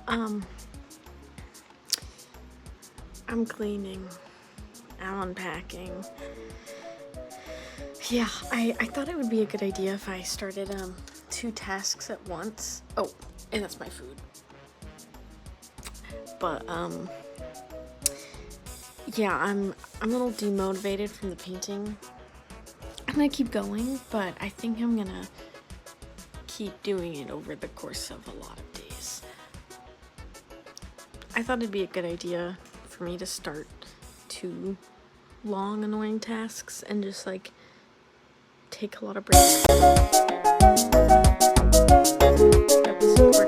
Um, I'm cleaning. I'm unpacking. Yeah, I thought it would be a good idea if I started, 2 tasks at once. Oh, and that's my food. But, yeah, I'm a little demotivated from the painting. I'm gonna keep going, but I think I'm gonna keep doing it over the course of a lot of days. I thought it'd be a good idea for me to start 2 long, annoying tasks and just like take a lot of breaks. That was super